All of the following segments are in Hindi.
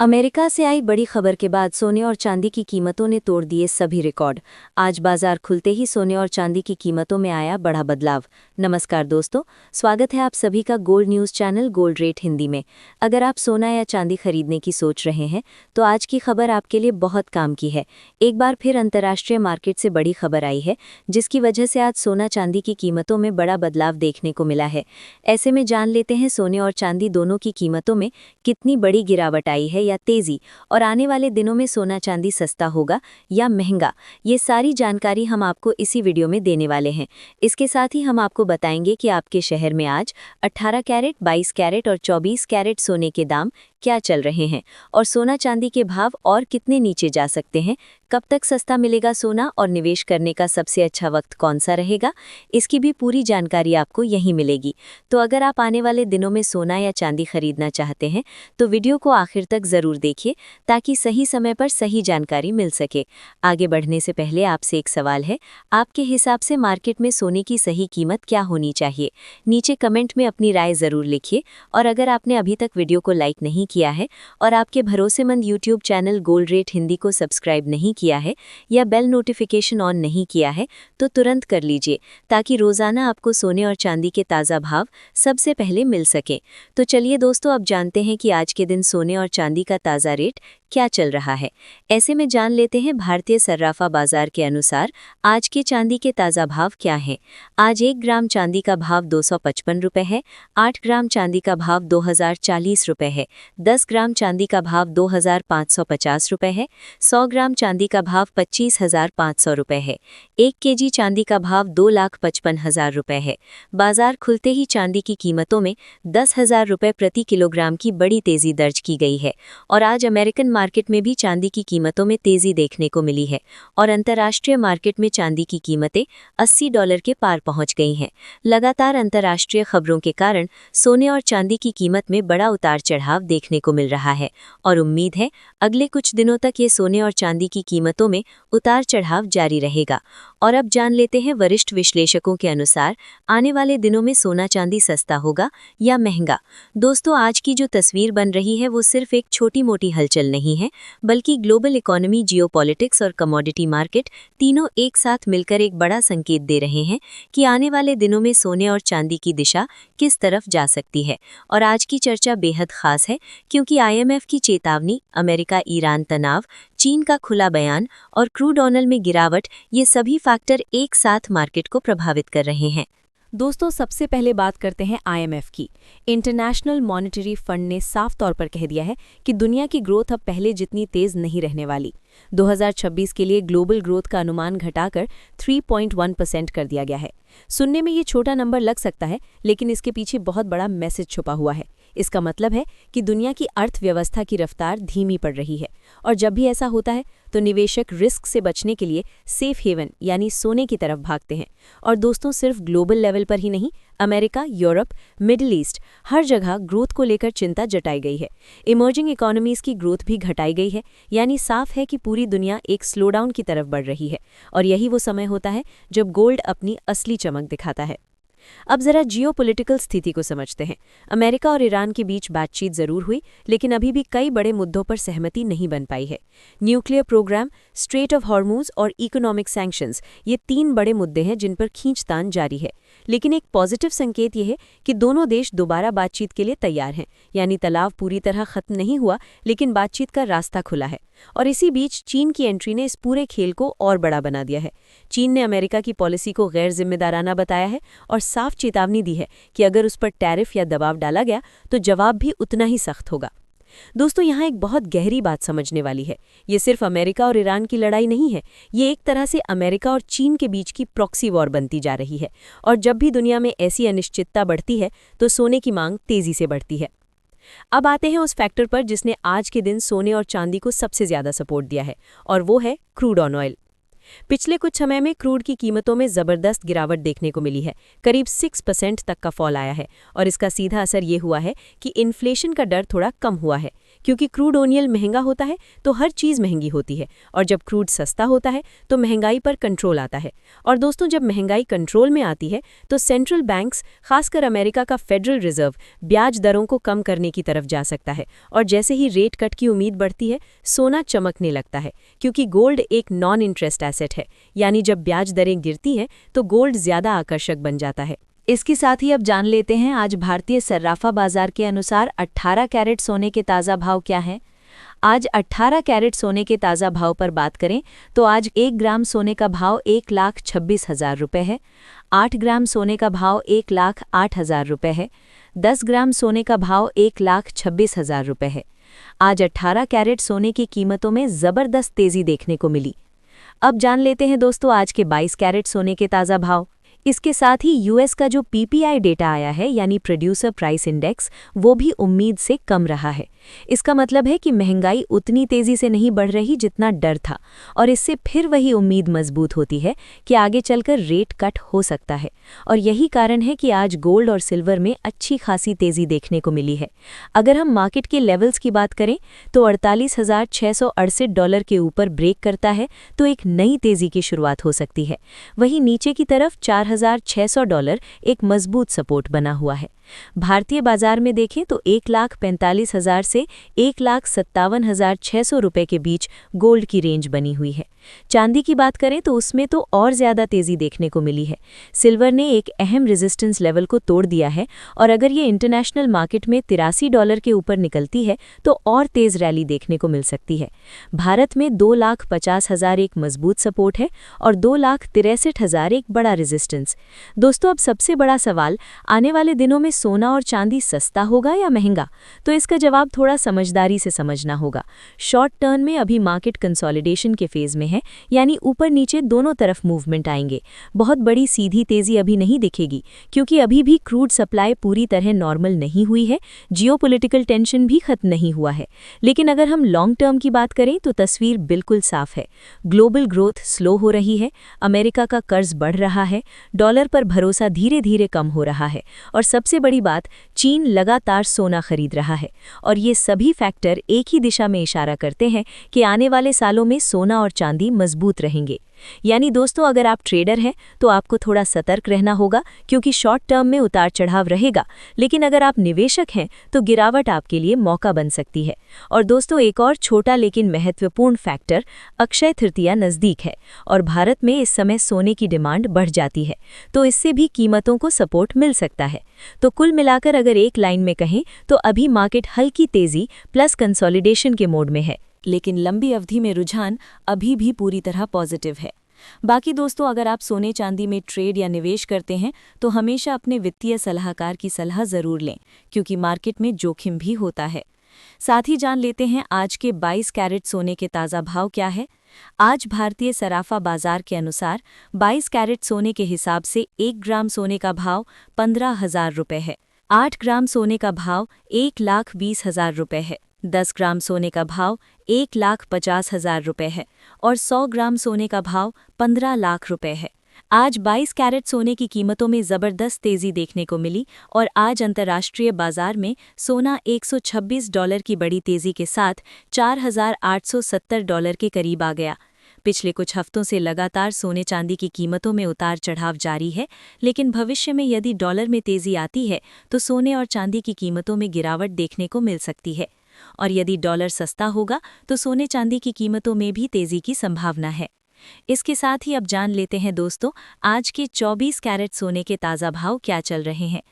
अमेरिका से आई बड़ी खबर के बाद सोने और चांदी की कीमतों ने तोड़ दिए सभी रिकॉर्ड। आज बाजार खुलते ही सोने और चांदी की कीमतों में आया बड़ा बदलाव। नमस्कार दोस्तों, स्वागत है आप सभी का gold news channel gold rate Hindi में। अगर आप सोना या चांदी खरीदने की सोच रहे हैं तो आज की खबर आपके लिए बहुत काम की है। एक बार फिर अंतर्राष्ट्रीय मार्केट से बड़ी खबर आई है, जिसकी वजह से आज सोना चांदी की कीमतों में बड़ा बदलाव देखने को मिला है। ऐसे में जान लेते हैं सोने और चांदी दोनों की कीमतों में कितनी बड़ी गिरावट आई है या तेजी, और आने वाले दिनों में सोना चांदी सस्ता होगा या महंगा। ये सारी जानकारी हम आपको इसी वीडियो में देने वाले हैं। इसके साथ ही हम आपको बताएंगे कि आपके शहर में आज 18 कैरेट, 22 कैरेट और 24 कैरेट सोने के दाम क्या चल रहे हैं और सोना चांदी के भाव और कितने नीचे जा सकते हैं। कब तक सस्ता मिलेगा सोना और निवेश करने का सबसे अच्छा वक्त कौन सा रहेगा, इसकी भी पूरी जानकारी आपको यहीं मिलेगी। तो अगर आप आने वाले दिनों में सोना या चांदी खरीदना चाहते हैं तो वीडियो को आखिर तक ज़रूर देखिए, ताकि सही समय पर सही जानकारी मिल सके। आगे बढ़ने से पहले आपसे एक सवाल है, आपके हिसाब से मार्केट में सोने की सही कीमत क्या होनी चाहिए? नीचे कमेंट में अपनी राय ज़रूर लिखिए। और अगर आपने अभी तक वीडियो को लाइक नहीं किया है और आपके भरोसेमंद YouTube channel gold rate Hindi को सब्सक्राइब नहीं किया है या बेल नोटिफिकेशन ऑन नहीं किया है तो तुरंत कर लीजिए, ताकि रोज़ाना आपको सोने और चांदी के ताज़ा भाव सबसे पहले मिल सके। तो चलिए दोस्तों, अब जानते हैं कि आज के दिन सोने और चांदी का ताज़ा रेट क्या चल रहा है। ऐसे में जान लेते हैं भारतीय सर्राफा बाजार के अनुसार आज के चांदी के ताज़ा भाव क्या हैं। आज 1 ग्राम चांदी का भाव 255 रुपये है, 8 ग्राम चांदी का भाव 2040 रुपये है, 10 ग्राम चांदी का भाव 2550 रुपये है, 100 ग्राम चांदी का भाव 25,500 रुपये है, 1 केजी चांदी का भाव 2,55,000 रुपये है। बाजार खुलते ही चांदी की कीमतों में 10,000 रुपये प्रति किलोग्राम की बड़ी तेज़ी दर्ज की गई है। और आज अमेरिकन मार्केट में भी चांदी की कीमतों में तेज़ी देखने को मिली है और अंतर्राष्ट्रीय मार्केट में चांदी की कीमतें $80 के पार पहुंच गई हैं। लगातार अंतर्राष्ट्रीय खबरों के कारण सोने और चांदी की कीमत में बड़ा उतार चढ़ाव देखने को मिल रहा है और उम्मीद है अगले कुछ दिनों तक ये सोने और चांदी की कीमतों में उतार चढ़ाव जारी रहेगा। और अब जान लेते हैं वरिष्ठ विश्लेषकों के अनुसार आने वाले दिनों में सोना चांदी सस्ता होगा या महंगा। दोस्तों, आज की जो तस्वीर बन रही है वो सिर्फ एक छोटी मोटी हलचल नहीं है, बल्कि ग्लोबल इकोनॉमी, जियोपॉलिटिक्स और कमोडिटी मार्केट तीनों एक साथ मिलकर एक बड़ा संकेत दे रहे हैं कि आने वाले दिनों में सोने और चांदी की दिशा किस तरफ जा सकती है। और आज की चर्चा बेहद खास है, क्योंकि IMF की चेतावनी, अमेरिका ईरान तनाव, चीन का खुला बयान और क्रूड ऑयल में गिरावट, ये सभी फैक्टर एक साथ मार्केट को प्रभावित कर रहे हैं। दोस्तों, सबसे पहले बात करते हैं IMF की। इंटरनेशनल मॉनेटरी फंड ने साफ तौर पर कह दिया है कि दुनिया की ग्रोथ अब पहले जितनी तेज नहीं रहने वाली। 2026 के लिए ग्लोबल ग्रोथ का अनुमान घटाकर 3.1% कर दिया गया है। सुनने में ये छोटा नंबर लग सकता है, लेकिन इसके पीछे बहुत बड़ा मैसेज छुपा हुआ है। इसका मतलब है कि दुनिया की अर्थव्यवस्था की रफ्तार धीमी पड़ रही है, और जब भी ऐसा होता है तो निवेशक रिस्क से बचने के लिए सेफ हेवन यानी सोने की तरफ भागते हैं। और दोस्तों, सिर्फ ग्लोबल लेवल पर ही नहीं, अमेरिका, यूरोप, मिडिल ईस्ट, हर जगह ग्रोथ को लेकर चिंता जताई गई है। इमर्जिंग इकोनॉमीज की ग्रोथ भी घटाई गई है, यानी साफ है कि पूरी दुनिया एक स्लोडाउन की तरफ बढ़ रही है। और यही वो समय होता है जब गोल्ड अपनी असली चमक दिखाता है। अब जरा जियोपॉलिटिकल स्थिति को समझते हैं। अमेरिका और ईरान के बीच बातचीत जरूर हुई, लेकिन अभी भी कई बड़े मुद्दों पर सहमति नहीं बन पाई है। Nuclear program, strait of Hormuz और इकोनॉमिक सैंक्शंस, ये 3 बड़े मुद्दे हैं जिन पर खींचतान जारी है। लेकिन एक पॉजिटिव संकेत ये है कि दोनों देश दोबारा बातचीत के लिए तैयार हैं, यानी तनाव पूरी तरह खत्म नहीं हुआ, लेकिन बातचीत का रास्ता खुला है। और इसी बीच चीन की एंट्री ने इस पूरे खेल को और बड़ा बना दिया है। चीन ने अमेरिका की पॉलिसी को गैर जिम्मेदाराना बताया है और साफ चेतावनी दी है कि अगर उस पर टैरिफ या दबाव डाला गया तो जवाब भी उतना ही सख्त होगा। दोस्तों, यहाँ एक बहुत गहरी बात समझने वाली है। ये सिर्फ अमेरिका और ईरान की लड़ाई नहीं है, ये एक तरह से अमेरिका और चीन के बीच की प्रॉक्सी वॉर बनती जा रही है। और जब भी दुनिया में ऐसी अनिश्चितता बढ़ती है तो सोने की मांग तेजी से बढ़ती है। अब आते हैं उस फैक्टर पर जिसने आज के दिन सोने और चांदी को सबसे ज्यादा सपोर्ट दिया है, और वो है क्रूड ऑयल। पिछले कुछ समय में क्रूड की कीमतों में जबरदस्त गिरावट देखने को मिली है। करीब 6% तक का फॉल आया है, और इसका सीधा असर ये हुआ है कि इन्फ्लेशन का डर थोड़ा कम हुआ है, क्योंकि क्रूड ऑयल महंगा होता है तो हर चीज़ महंगी होती है, और जब क्रूड सस्ता होता है तो महंगाई पर कंट्रोल आता है। और दोस्तों, जब महंगाई कंट्रोल में आती है तो सेंट्रल बैंक्स, खासकर अमेरिका का फेडरल रिजर्व, ब्याज दरों को कम करने की तरफ जा सकता है। और जैसे ही रेट कट की उम्मीद बढ़ती है, सोना चमकने लगता है, क्योंकि गोल्ड एक नॉन इंटरेस्ट एसेट है, यानी जब ब्याज दरें गिरती हैं तो गोल्ड ज़्यादा आकर्षक बन जाता है। इसके साथ ही अब जान लेते हैं आज भारतीय सर्राफा बाजार के अनुसार 18 कैरेट सोने के ताज़ा भाव क्या हैं। आज 18 कैरेट सोने के ताज़ा भाव पर बात करें तो आज 1 ग्राम सोने का भाव 1,26,000 रुपये है। 8 ग्राम सोने का भाव 1,08,000 रुपये है। 10 ग्राम सोने का भाव 1,26,000 रुपये है। आज 18 कैरेट सोने की कीमतों में ज़बरदस्त तेज़ी देखने को मिली। अब जान लेते हैं दोस्तों आज के 22 कैरेट सोने के ताज़ा भाव। इसके साथ ही यूएस का जो पीपीआई डेटा आया है, यानी प्रोड्यूसर प्राइस इंडेक्स, वो भी उम्मीद से कम रहा है। इसका मतलब है कि महंगाई उतनी तेज़ी से नहीं बढ़ रही जितना डर था, और इससे फिर वही उम्मीद मजबूत होती है कि आगे चलकर रेट कट हो सकता है। और यही कारण है कि आज गोल्ड और सिल्वर में अच्छी खासी तेज़ी देखने को मिली है। अगर हम मार्केट के लेवल्स की बात करें तो 48,668 डॉलर के ऊपर ब्रेक करता है तो एक नई तेज़ी की शुरुआत हो सकती है। वहीं नीचे की तरफ 4,600 डॉलर एक मजबूत सपोर्ट बना हुआ है। भारतीय बाजार में देखें तो 1,45,000 से 1,57,600 रुपये के बीच गोल्ड की रेंज बनी हुई है। चांदी की बात करें तो उसमें तो और ज़्यादा तेज़ी देखने को मिली है। सिल्वर ने एक अहम रेजिस्टेंस लेवल को तोड़ दिया है, और अगर ये इंटरनेशनल मार्केट में 83 डॉलर के ऊपर निकलती है तो और तेज़ रैली देखने को मिल सकती है। भारत में 2,50,000 एक मजबूत सपोर्ट है और 2,63,000 एक बड़ा रेजिस्टेंस। दोस्तों, अब सबसे बड़ा सवाल, आने वाले दिनों में सोना और चांदी सस्ता होगा या महंगा? तो इसका जवाब थोड़ा समझदारी से समझना होगा। शॉर्ट टर्म में अभी मार्केट कंसोलिडेशन के फेज में है, यानी ऊपर नीचे दोनों तरफ मूवमेंट आएंगे। बहुत बड़ी सीधी तेजी अभी नहीं दिखेगी, क्योंकि अभी भी क्रूड सप्लाई पूरी तरह नॉर्मल नहीं हुई है, जियोपॉलिटिकल टेंशन भी खत्म नहीं हुआ है। लेकिन अगर हम लॉन्ग टर्म की बात करें तो तस्वीर बिल्कुल साफ है। ग्लोबल ग्रोथ स्लो हो रही है, अमेरिका का कर्ज बढ़ रहा है, डॉलर पर भरोसा धीरे धीरे कम हो रहा है, और सबसे बड़ी बात, चीन लगातार सोना खरीद रहा है। और ये सभी फैक्टर एक ही दिशा में इशारा करते हैं कि आने वाले सालों में सोना और चांदी मजबूत रहेंगे। यानी दोस्तों, अगर आप ट्रेडर हैं तो आपको थोड़ा सतर्क रहना होगा, क्योंकि शॉर्ट टर्म में उतार चढ़ाव रहेगा। लेकिन अगर आप निवेशक हैं तो गिरावट आपके लिए मौका बन सकती है। और दोस्तों, एक और छोटा लेकिन महत्वपूर्ण फैक्टर, अक्षय तृतीया नज़दीक है और भारत में इस समय सोने की डिमांड बढ़ जाती है, तो इससे भी कीमतों को सपोर्ट मिल सकता है। तो कुल मिलाकर अगर एक लाइन में कहें तो अभी मार्केट हल्की तेजी प्लस कंसोलिडेशन के मोड में है, लेकिन लंबी अवधि में रुझान अभी भी पूरी तरह पॉजिटिव है। बाकी दोस्तों, अगर आप सोने चांदी में ट्रेड या निवेश करते हैं तो हमेशा अपने वित्तीय सलाहकार की सलाह ज़रूर लें, क्योंकि मार्केट में जोखिम भी होता है। साथ ही जान लेते हैं आज के 22 कैरेट सोने के ताज़ा भाव क्या है। आज भारतीय सराफा बाजार के अनुसार 22 कैरेट सोने के हिसाब से 1 ग्राम सोने का भाव 15,000 रुपये है। 8 ग्राम सोने का भाव 1,20,000 रुपये है। 10 ग्राम सोने का भाव 1,50,000 रुपये है और 100 ग्राम सोने का भाव 15 लाख रुपये है। आज 22 कैरेट सोने की कीमतों में ज़बरदस्त तेज़ी देखने को मिली और आज अंतर्राष्ट्रीय बाजार में सोना 126 डॉलर की बड़ी तेज़ी के साथ 4,870 डॉलर के करीब आ गया। पिछले कुछ हफ्तों से लगातार सोने चांदी की कीमतों में उतार चढ़ाव जारी है, लेकिन भविष्य में यदि डॉलर में तेज़ी आती है तो सोने और चांदी की कीमतों में गिरावट देखने को मिल सकती है। और यदि डॉलर सस्ता होगा तो सोने चांदी की कीमतों में भी तेज़ी की संभावना है। इसके साथ ही अब जान लेते हैं दोस्तों, आज के 24 कैरेट सोने के ताज़ा भाव क्या चल रहे हैं।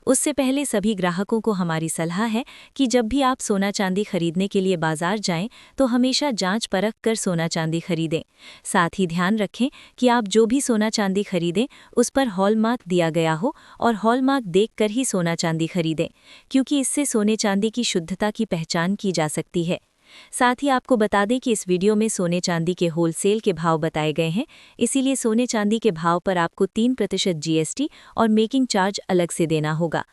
उससे पहले सभी ग्राहकों को हमारी सलाह है कि जब भी आप सोना चांदी खरीदने के लिए बाजार जाएं तो हमेशा जांच परख कर सोना चांदी खरीदें। साथ ही ध्यान रखें कि आप जो भी सोना चांदी खरीदें उस पर हॉलमार्क दिया गया हो और हॉलमार्क देखकर ही सोना चांदी खरीदें, क्योंकि इससे सोने चांदी की शुद्धता की पहचान की जा सकती है। साथ ही आपको बता दें कि इस वीडियो में सोने चांदी के होलसेल के भाव बताए गए हैं, इसीलिए सोने चांदी के भाव पर आपको 3% जीएसटी और मेकिंग चार्ज अलग से देना होगा।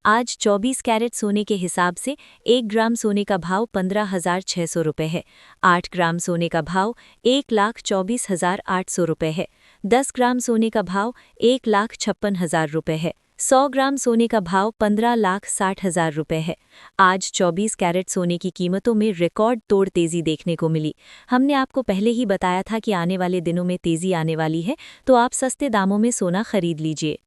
आज 24 कैरेट सोने के हिसाब से 1 ग्राम सोने का भाव 15,600 रुपये है। 8 ग्राम सोने का भाव 1,24,800 रुपये है। 10 ग्राम सोने का भाव 1,56,000 रुपये है। 100 ग्राम सोने का भाव 15,60,000 रुपए है। आज 24 कैरेट सोने की कीमतों में रिकॉर्ड तोड़ तेजी देखने को मिली। हमने आपको पहले ही बताया था कि आने वाले दिनों में तेजी आने वाली है, तो आप सस्ते दामों में सोना खरीद लीजिए।